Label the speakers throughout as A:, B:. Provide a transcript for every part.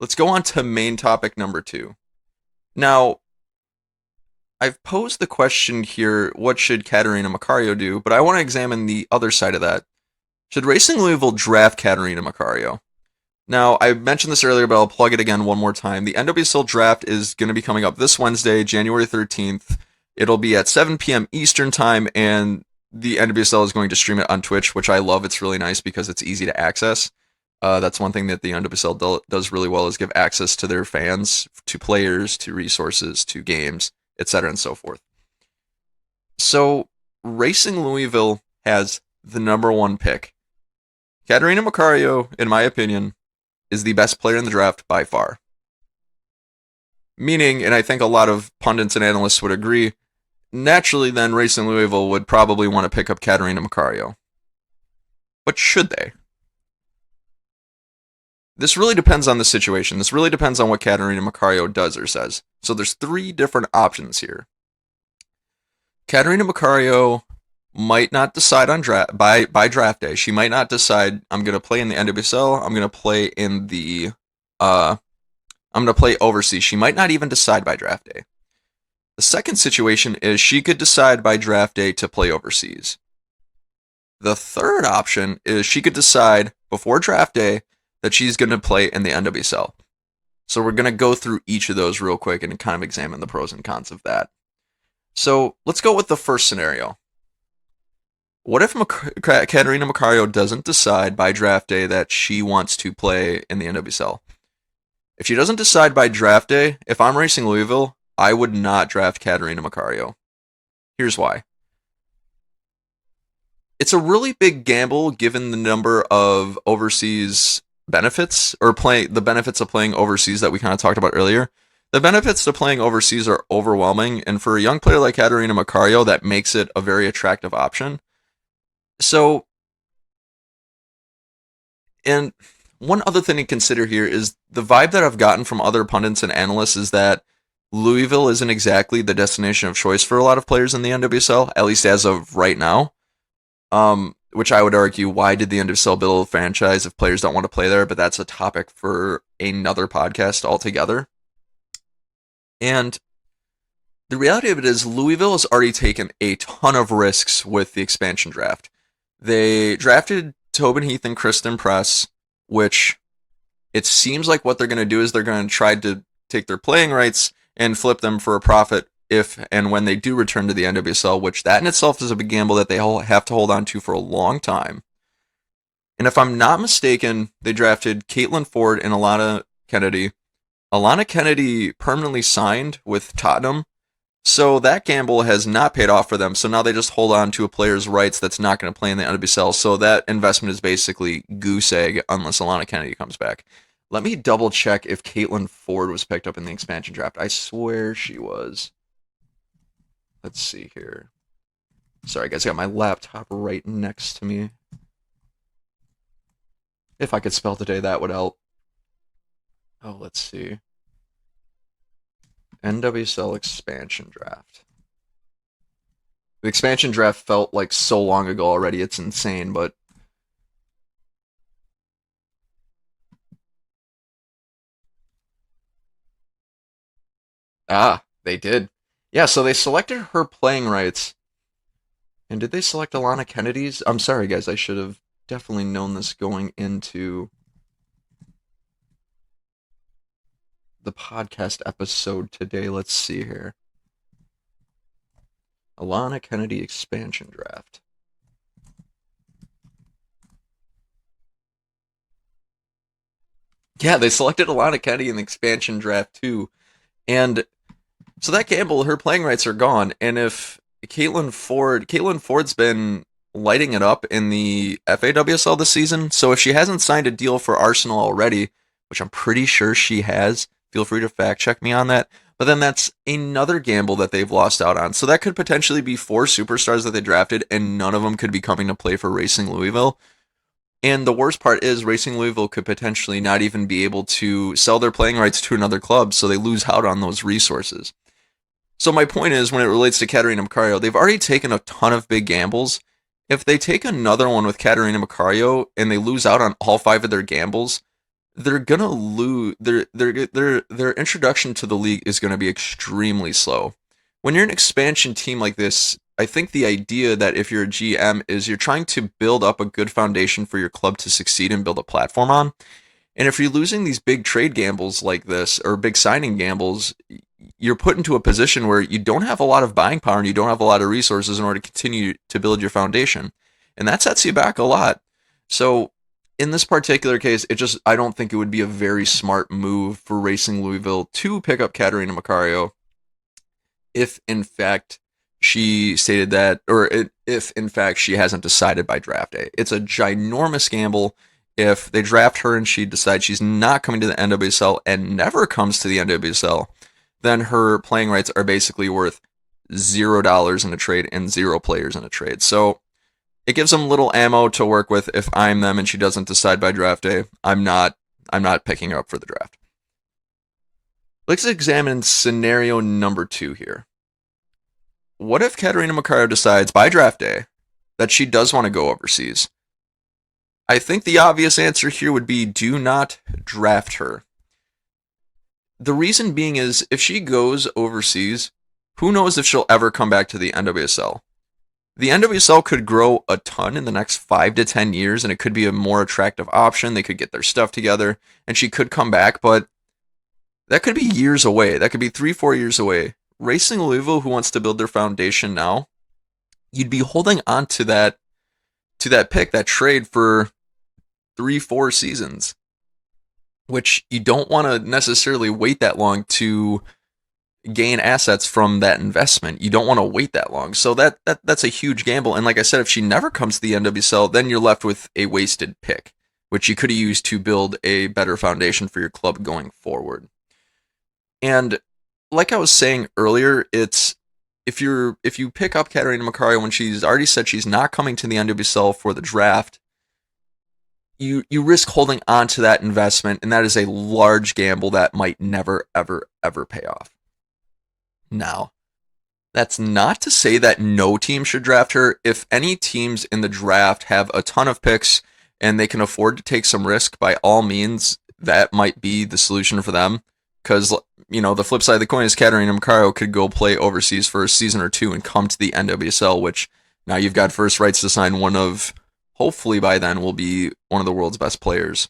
A: let's go on to main topic number 2. Now, I've posed the question here, what should Catarina Macario do? But I want to examine the other side of that. Should Racing Louisville draft Catarina Macario? Now, I mentioned this earlier, but I'll plug it again one more time. The NWSL draft is going to be coming up this Wednesday, January 13th. It'll be at 7 p.m. Eastern Time, and the NWSL is going to stream it on Twitch, which I love. It's really nice because it's easy to access. That's one thing that the NWSL does really well, is give access to their fans, to players, to resources, to games, etc. and so forth. So, Racing Louisville has the number 1 pick. Catarina Macario, in my opinion, is the best player in the draft by far. Meaning, and I think a lot of pundits and analysts would agree, naturally then Racing Louisville would probably want to pick up Catarina Macario. But should they? This really depends on the situation. This really depends on what Catarina Macario does or says. So there's 3 different options here. Catarina Macario might not decide on by draft day. She might not decide, I'm going to play in the NWSL, I'm going to play in the I'm going to play overseas. She might not even decide by draft day. The second situation is she could decide by draft day to play overseas. The third option is she could decide before draft day that she's going to play in the NWSL. So we're going to go through each of those real quick and kind of examine the pros and cons of that. So let's go with the first scenario. What if Catarina Macario doesn't decide by draft day that she wants to play in the NWSL? If she doesn't decide by draft day, if I'm Racing Louisville, I would not draft Catarina Macario. Here's why. It's a really big gamble given the number of overseas benefits, or the benefits of playing overseas that we kind of talked about earlier. The benefits to playing overseas are overwhelming, and for a young player like Catarina Macario, that makes it a very attractive option. So, and one other thing to consider here is the vibe that I've gotten from other pundits and analysts is that Louisville isn't exactly the destination of choice for a lot of players in the NWSL, at least as of right now. Which I would argue, why did the NWSL build a franchise if players don't want to play there? But that's a topic for another podcast altogether. And the reality of it is Louisville has already taken a ton of risks with the expansion draft. They drafted Tobin Heath and Kristen Press, which it seems like what they're going to do is they're going to try to take their playing rights and flip them for a profit if and when they do return to the NWSL, which that in itself is a big gamble that they have to hold on to for a long time. And if I'm not mistaken, they drafted Caitlin Ford and Alana Kennedy. Alana Kennedy permanently signed with Tottenham, so that gamble has not paid off for them. So now they just hold on to a player's rights that's not going to play in the NWSL. So that investment is basically goose egg unless Alana Kennedy comes back. Let me double check if Caitlin Ford was picked up in the expansion draft. I swear she was. Let's see here. Sorry, guys, I got my laptop right next to me. If I could spell today, that would help. Oh, let's see. NWSL expansion draft. The expansion draft felt like so long ago already. It's insane, but they did. Yeah, so they selected her playing rights. And did they select Alana Kennedy's? I'm sorry, guys. I should have definitely known this going into the podcast episode today. Let's see here. Alana Kennedy expansion draft. Yeah, they selected Alana Kennedy in the expansion draft too. And so that gamble, her playing rights are gone. And if Caitlin Ford's been lighting it up in the FAWSL this season. So if she hasn't signed a deal for Arsenal already, which I'm pretty sure she has, feel free to fact check me on that. But then that's another gamble that they've lost out on. So that could potentially be 4 superstars that they drafted, and none of them could be coming to play for Racing Louisville. And the worst part is Racing Louisville could potentially not even be able to sell their playing rights to another club, so they lose out on those resources. So my point is, when it relates to Catarina Macario, they've already taken a ton of big gambles. If they take another one with Catarina Macario and they lose out on all 5 of their gambles, they're gonna lose. Their introduction to the league is gonna be extremely slow. When you're an expansion team like this, I think the idea that if you're a GM is you're trying to build up a good foundation for your club to succeed and build a platform on. And if you're losing these big trade gambles like this or big signing gambles, you're put into a position where you don't have a lot of buying power and you don't have a lot of resources in order to continue to build your foundation. And that sets you back a lot. So in this particular case, I don't think it would be a very smart move for Racing Louisville to pick up Catarina Macario if in fact she stated that, or if in fact she hasn't decided by draft day. It's a ginormous gamble. If they draft her and she decides she's not coming to the NWSL and never comes to the NWSL, then her playing rights are basically worth $0 in a trade and 0 players in a trade. So it gives them little ammo to work with if I'm them and she doesn't decide by draft day. I'm not picking her up for the draft. Let's examine scenario number 2 here. What if Catarina Macario decides by draft day that she does want to go overseas? I think the obvious answer here would be do not draft her. The reason being is if she goes overseas, who knows if she'll ever come back to the NWSL. The NWSL could grow a ton in the next 5 to 10 years, and it could be a more attractive option. They could get their stuff together, and she could come back, but that could be years away. That could be 3-4 years away. Racing Louisville, who wants to build their foundation now, you'd be holding on to that pick, that trade for 3-4 seasons, which you don't want to necessarily wait that long to gain assets from that investment. You don't want to wait that long. So that's a huge gamble. And like I said, if she never comes to the NWSL, then you're left with a wasted pick, which you could have used to build a better foundation for your club going forward. And like I was saying earlier, it's if you pick up Catarina Macario when she's already said she's not coming to the NWSL for the draft, you risk holding on to that investment, and that is a large gamble that might never, ever, ever pay off. Now, that's not to say that no team should draft her. If any teams in the draft have a ton of picks and they can afford to take some risk, by all means, that might be the solution for them. Because, the flip side of the coin is Catarina Macario could go play overseas for a season or 2 and come to the NWSL, which now you've got first rights to sign one of, hopefully by then, will be one of the world's best players.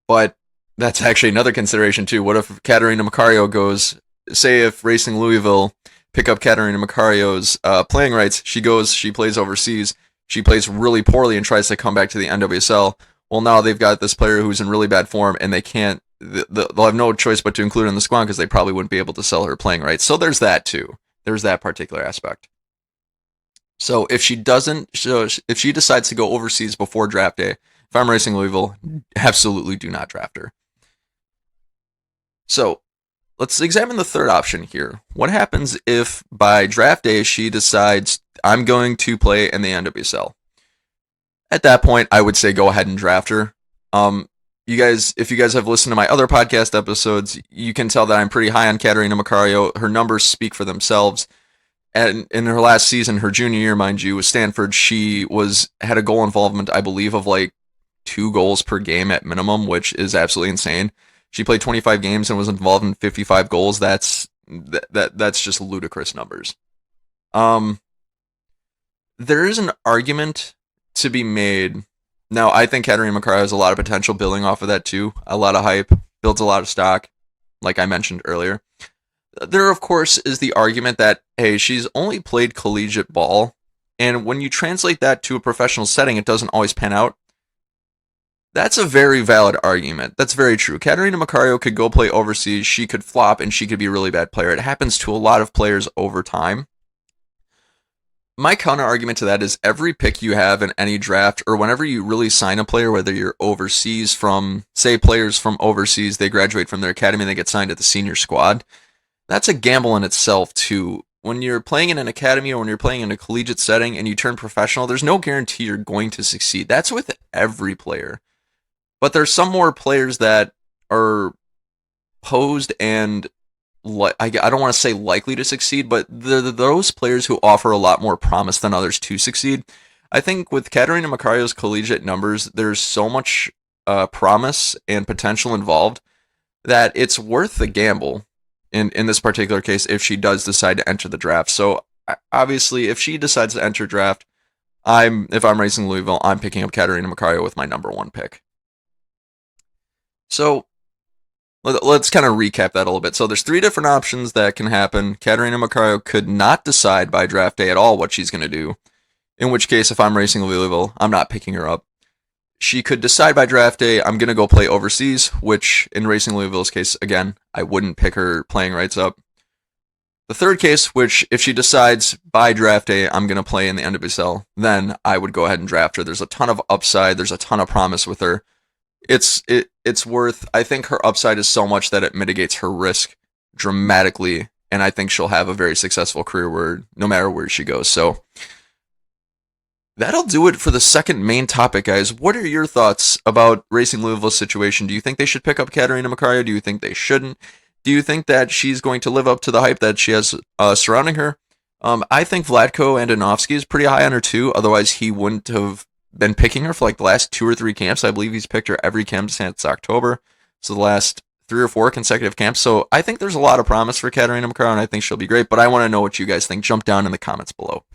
A: But that's actually another consideration too. What if Catarina Macario goes, say if Racing Louisville pick up Catarina Macario's playing rights, she plays overseas, she plays really poorly and tries to come back to the NWSL. Well, now they've got this player who's in really bad form, and they'll have no choice but to include her in the squad because they probably wouldn't be able to sell her playing rights. So there's that too. There's that particular aspect. So if she decides to go overseas before draft day, if I'm Racing Louisville, absolutely do not draft her. So let's examine the third option here. What happens if by draft day she decides I'm going to play in the NWSL? At that point, I would say go ahead and draft her. If you guys have listened to my other podcast episodes, you can tell that I'm pretty high on Catarina Macario. Her numbers speak for themselves. And in her last season, her junior year, mind you, with Stanford, she had a goal involvement, I believe, of like 2 goals per game at minimum, which is absolutely insane. She played 25 games and was involved in 55 goals. That's just ludicrous numbers. There is an argument to be made. Now, I think Catarina Macario has a lot of potential building off of that too. A lot of hype, builds a lot of stock, like I mentioned earlier. There, of course, is the argument that, hey, she's only played collegiate ball, and when you translate that to a professional setting, it doesn't always pan out. That's a very valid argument. That's very true. Catarina Macario could go play overseas, she could flop, and she could be a really bad player. It happens to a lot of players over time. My counter argument to that is every pick you have in any draft, or whenever you really sign a player, whether you're overseas from, say, players from overseas, they graduate from their academy and they get signed at the senior squad. That's a gamble in itself, too. When you're playing in an academy or when you're playing in a collegiate setting and you turn professional, there's no guarantee you're going to succeed. That's with every player. But there's some more players that are posed and, I don't want to say likely to succeed, but those players who offer a lot more promise than others to succeed. I think with Catarina Macario's collegiate numbers, there's so much promise and potential involved that it's worth the gamble in this particular case if she does decide to enter the draft. So obviously, if she decides to enter draft, if I'm racing Louisville, I'm picking up Catarina Macario with my number 1 pick. So let's kind of recap that a little bit. So there's 3 different options that can happen. Catarina Macario could not decide by draft day at all what she's going to do, in which case, if I'm racing Louisville, I'm not picking her up. She could decide by draft day, I'm going to go play overseas, which in racing Louisville's case, again, I wouldn't pick her playing rights up. The third case, which if she decides by draft day, I'm going to play in the NWSL, then I would go ahead and draft her. There's a ton of upside. There's a ton of promise with her. It's worth, I think her upside is so much that it mitigates her risk dramatically, and I think she'll have a very successful career no matter where she goes. So that'll do it for the second main topic, guys. What are your thoughts about Racing Louisville's situation? Do you think they should pick up Catarina Macario? Do you think they shouldn't? Do you think that she's going to live up to the hype that she has surrounding her? I think Vlatko Andonovski is pretty high on her too. Otherwise, he wouldn't have been picking her for like the last 2 or 3 camps. I believe he's picked her every camp since October. So the last 3 or 4 consecutive camps. So I think there's a lot of promise for Catarina Macario, and I think she'll be great. But I want to know what you guys think. Jump down in the comments below.